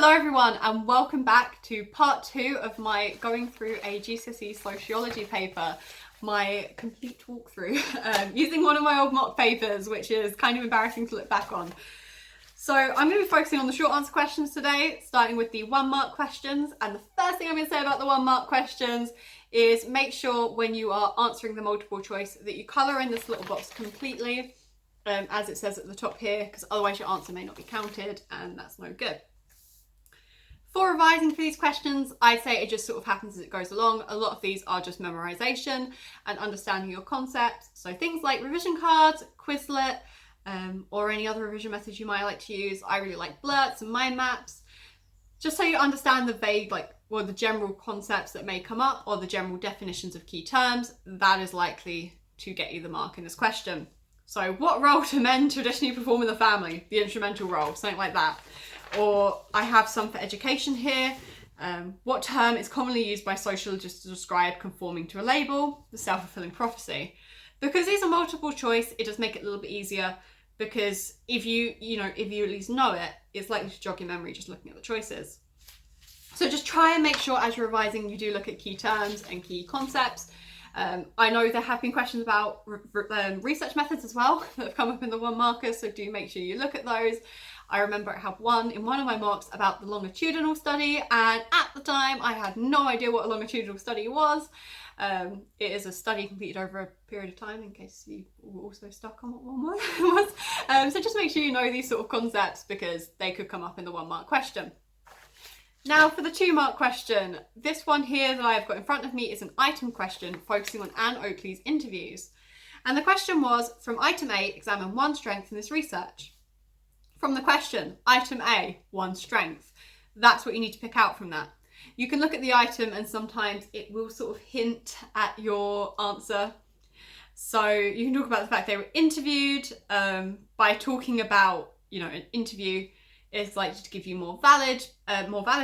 Hello everyone and welcome back to part 2 of my going through a GCSE Sociology paper, my complete walkthrough using one of my old mock papers, which is kind of embarrassing to look back on. So I'm going to be focusing on the short answer questions today, starting with the 1 mark questions. And the first thing I'm going to say about the 1 mark questions is make sure when you are answering the multiple choice that you colour in this little box completely, as it says at the top here, because otherwise your answer may not be counted and that's no good. For revising for these questions, I say it just sort of happens as it goes along. A lot of these are just memorisation and understanding your concepts. So things like revision cards, Quizlet, or any other revision methods you might like to use. I really like blurts and mind maps. Just so you understand the vague, the general concepts that may come up or the general definitions of key terms, that is likely to get you the mark in this question. So what role do men traditionally perform in the family? The instrumental role, something like that. Or I have some for education here. What term is commonly used by sociologists to describe conforming to a label? The self-fulfilling prophecy. Because these are multiple choice, it does make it a little bit easier, because if you at least know it, it's likely to jog your memory just looking at the choices. So just try and make sure as you're revising you do look at key terms and key concepts. I know there have been questions about research methods as well that have come up in the 1 markers, so do make sure you look at those. I remember I had one in one of my mocks about the longitudinal study, and at the time I had no idea what a longitudinal study was. It is a study completed over a period of time, in case you were also stuck on what one was. So just make sure you know these sort of concepts because they could come up in the 1 mark question. Now for the 2 mark question, this one here that I've got in front of me is an item question focusing on Anne Oakley's interviews. And the question was, from item A, examine 1 strength in this research. From the question, item A, 1 strength. That's what you need to pick out from that. You can look at the item and sometimes it will sort of hint at your answer. So you can talk about the fact they were interviewed. By talking about, an interview is likely to give you more valid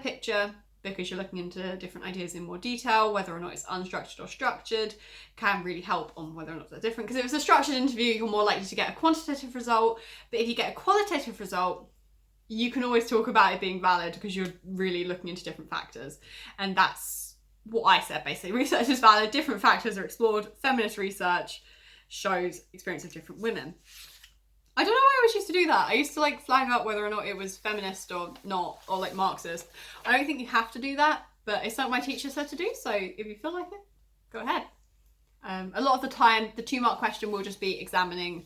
picture, because you're looking into different ideas in more detail. Whether or not it's unstructured or structured can really help on whether or not they're different. Because if it's a structured interview, you're more likely to get a quantitative result. But if you get a qualitative result, you can always talk about it being valid because you're really looking into different factors. And that's what I said, basically. Research is valid, different factors are explored. Feminist research shows experience of different women. I don't know why I always used to do that. I used to flag up whether or not it was feminist or not, or Marxist. I don't think you have to do that, but it's something my teacher said to do, so if you feel like it, go ahead. A lot of the time, the 2 mark question will just be examining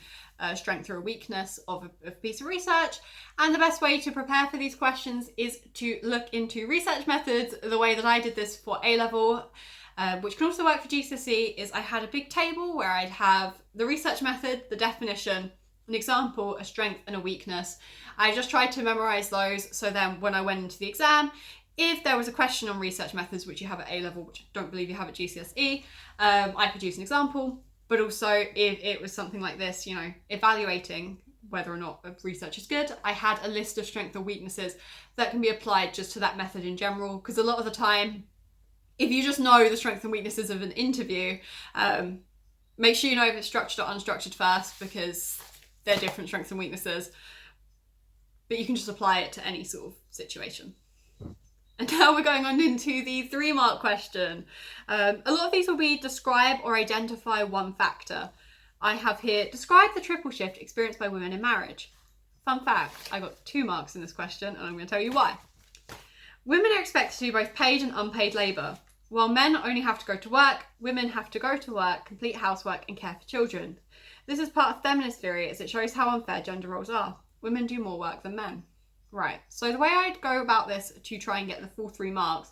strength or a weakness of a piece of research. And the best way to prepare for these questions is to look into research methods. The way that I did this for A-level, which can also work for GCSE, is I had a big table where I'd have the research method, the definition, an example, a strength and a weakness. I just tried to memorise those, so then when I went into the exam, if there was a question on research methods, which you have at A-level, which I don't believe you have at GCSE, I could use an example. But also if it was something like this, evaluating whether or not a research is good, I had a list of strengths or weaknesses that can be applied just to that method in general. Because a lot of the time, if you just know the strengths and weaknesses of an interview, make sure you know if it's structured or unstructured first, because they're different strengths and weaknesses, but you can just apply it to any sort of situation. And now we're going on into the 3 mark question. A lot of these will be describe or identify 1 factor. I have here, describe the triple shift experienced by women in marriage. Fun fact, I got 2 marks in this question, and I'm going to tell you why. Women are expected to do both paid and unpaid labour. While men only have to go to work, women have to go to work, complete housework and care for children. This is part of feminist theory, as it shows how unfair gender roles are. Women do more work than men. Right, so the way I'd go about this to try and get the full 3 marks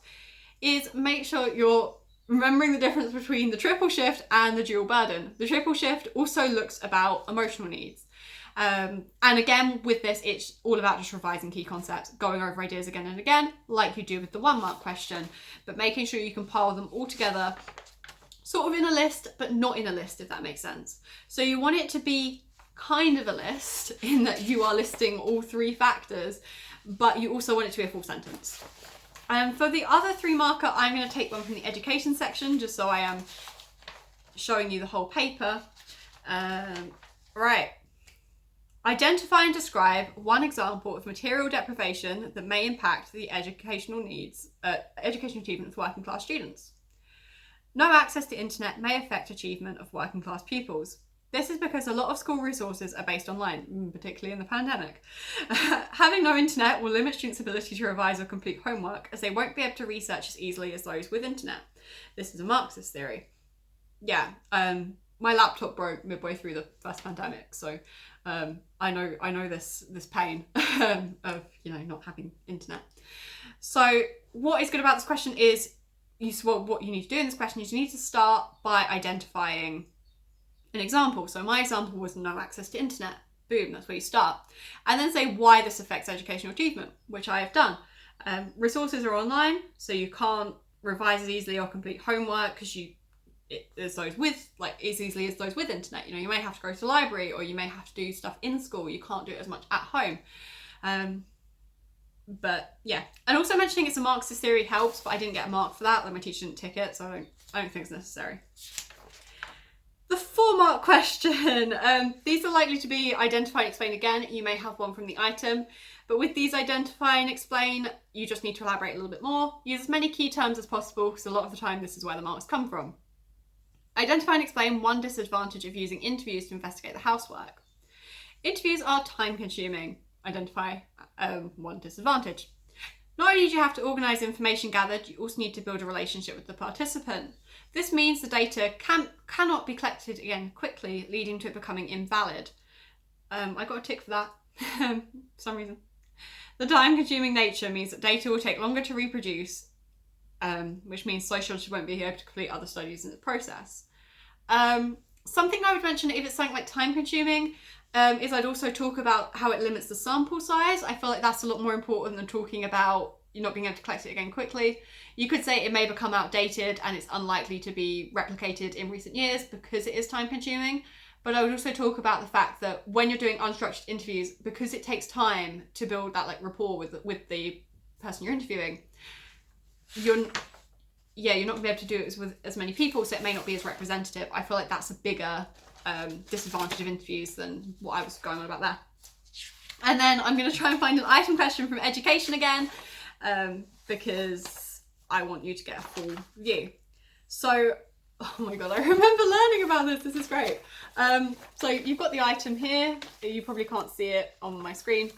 is make sure you're remembering the difference between the triple shift and the dual burden. The triple shift also looks about emotional needs. And again, with this, it's all about just revising key concepts, going over ideas again and again, like you do with the 1 mark question, but making sure you compile them all together, sort of in a list, but not in a list, if that makes sense. So you want it to be kind of a list in that you are listing all 3 factors, but you also want it to be a full sentence. For the other 3 marker, I'm going to take one from the education section, just so I am showing you the whole paper. Right. Identify and describe one example of material deprivation that may impact the educational achievement of working class students. No access to internet may affect achievement of working class pupils. This is because a lot of school resources are based online, particularly in the pandemic. Having no internet will limit students' ability to revise or complete homework, as they won't be able to research as easily as those with internet. This is a Marxist theory. Yeah, my laptop broke midway through the first pandemic, so I know this pain of not having internet. So what is good about this question is what you need to do in this question is you need to start by identifying an example. So my example was no access to internet. Boom, that's where you start. And then say why this affects educational achievement, which I have done. Resources are online, so you can't revise as easily or complete homework because as easily as those with internet. You may have to go to the library, or you may have to do stuff in school. You can't do it as much at home. But yeah, and also mentioning it's a Marxist theory helps, but I didn't get a mark for that. Like my teacher didn't tick it, so I don't think it's necessary. The 4-mark question. These are likely to be identify and explain again. You may have one from the item, but with these identify and explain, you just need to elaborate a little bit more. Use as many key terms as possible, because a lot of the time this is where the marks come from. Identify and explain one disadvantage of using interviews to investigate the housework. Interviews are time consuming. Identify one disadvantage. Not only do you have to organise information gathered, you also need to build a relationship with the participant. This means the data cannot be collected again quickly, leading to it becoming invalid. I got a tick for that for some reason. The time-consuming nature means that data will take longer to reproduce, which means sociologists won't be able to complete other studies in the process. Something I would mention if it's something like time-consuming is I'd also talk about how it limits the sample size. I feel like that's a lot more important than talking about you not being able to collect it again quickly. You could say it may become outdated and it's unlikely to be replicated in recent years because it is time consuming. But I would also talk about the fact that when you're doing unstructured interviews, because it takes time to build that rapport with the person you're interviewing, you're not going to be able to do it with as many people, so it may not be as representative. I feel like that's a bigger disadvantage of interviews than what I was going on about there. And then I'm going to try and find an item question from education again, because I want you to get a full view. So, oh my god, I remember learning about this. This is great. So you've got the item here. You probably can't see it on my screen,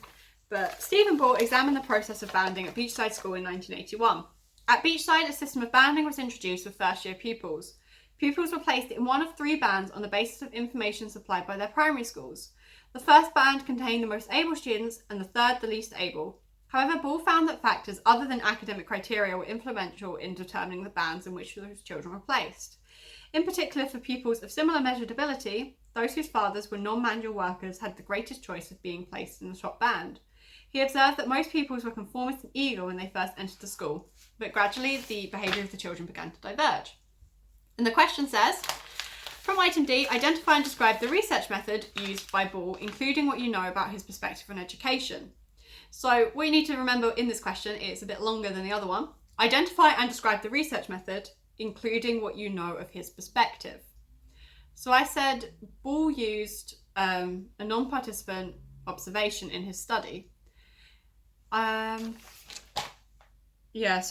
but Stephen Ball examined the process of banding at Beachside School in 1981. At Beachside, a system of banding was introduced for first-year pupils. Pupils were placed in one of 3 bands on the basis of information supplied by their primary schools. The first band contained the most able students and the third the least able. However, Ball found that factors other than academic criteria were influential in determining the bands in which those children were placed. In particular, for pupils of similar measured ability, those whose fathers were non-manual workers had the greatest choice of being placed in the top band. He observed that most pupils were conformist and eager when they first entered the school, but gradually the behaviour of the children began to diverge. And the question says, from item D, identify and describe the research method used by Ball, including what you know about his perspective on education. So what you need to remember in this question, it's a bit longer than the other one. Identify and describe the research method, including what you know of his perspective. So I said Ball used a non-participant observation in his study. So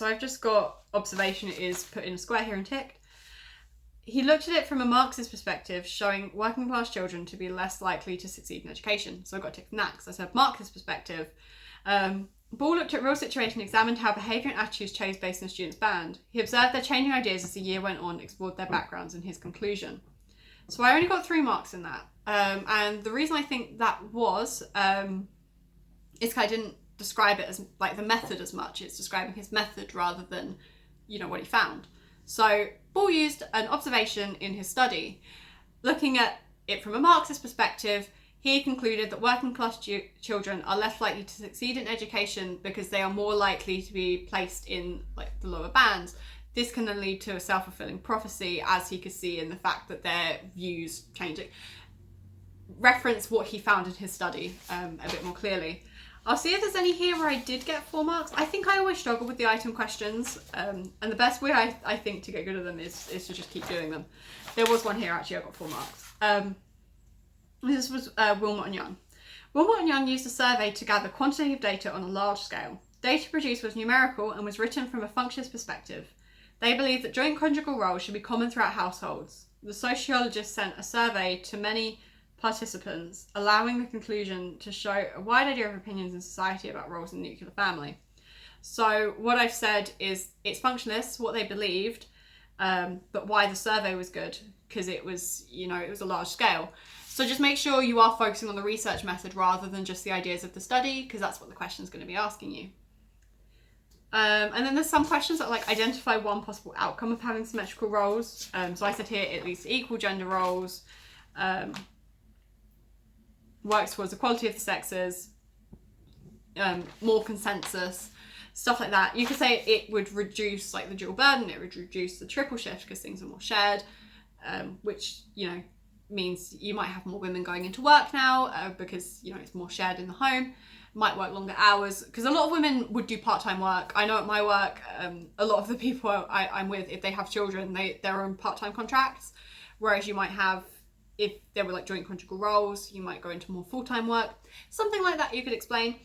I've just got observation is put in a square here and ticked. He looked at it from a Marxist perspective, showing working class children to be less likely to succeed in education. So I got a tick from that because I said Marxist perspective. Ball looked at real situation and examined how behaviour and attitudes changed based on the students' band. He observed their changing ideas as the year went on, explored their backgrounds and his conclusion. So I only got 3 marks in that. And the reason I think that was, is I didn't describe it as like the method as much. It's describing his method rather than, what he found. So Ball used an observation in his study. Looking at it from a Marxist perspective, he concluded that working class children are less likely to succeed in education because they are more likely to be placed in the lower bands. This can then lead to a self-fulfilling prophecy, as he could see in the fact that their views changing. Reference what he found in his study a bit more clearly. I'll see if there's any here where I did get 4 marks. I think I always struggle with the item questions, and the best way I think to get good at them is to just keep doing them. There was one here actually I got 4 marks. This was Wilmot and Young. Wilmot and Young used a survey to gather quantitative data on a large scale. Data produced was numerical and was written from a functionist perspective. They believed that joint conjugal roles should be common throughout households. The sociologists sent a survey to many participants, allowing the conclusion to show a wide idea of opinions in society about roles in the nuclear family. So what I've said is it's functionalists, what they believed, but why the survey was good, because it was, it was a large scale. So just make sure you are focusing on the research method rather than just the ideas of the study, because that's what the question is going to be asking you. And then there's some questions that identify one possible outcome of having symmetrical roles. So I said here, at least equal gender roles, works towards equality of the sexes, more consensus, stuff like that. You could say it would reduce the dual burden, it would reduce the triple shift because things are more shared, which, means you might have more women going into work now because, it's more shared in the home. Might work longer hours, because a lot of women would do part-time work. I know at my work, a lot of the people I'm with, if they have children, they're on part-time contracts, whereas you might have, if there were joint conjugal roles, you might go into more full-time work. Something like that you could explain.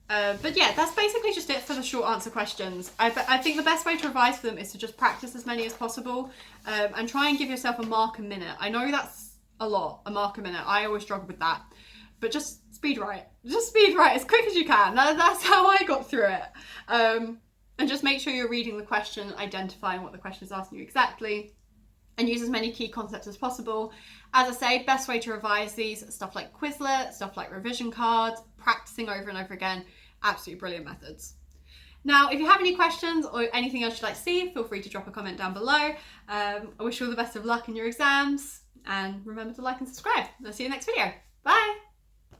But yeah, that's basically just it for the short answer questions. I think the best way to revise for them is to just practice as many as possible, and try and give yourself a mark a minute. I know that's a lot, a mark a minute. I always struggle with that. But just speed write. Just speed write as quick as you can. That's how I got through it. And just make sure you're reading the question, identifying what the question is asking you exactly, and use as many key concepts as possible. As I say, best way to revise these, stuff like Quizlet, stuff like revision cards, practicing over and over again, absolutely brilliant methods. Now, if you have any questions or anything else you'd like to see, feel free to drop a comment down below. I wish you all the best of luck in your exams, and remember to like and subscribe. I'll see you in the next video. Bye!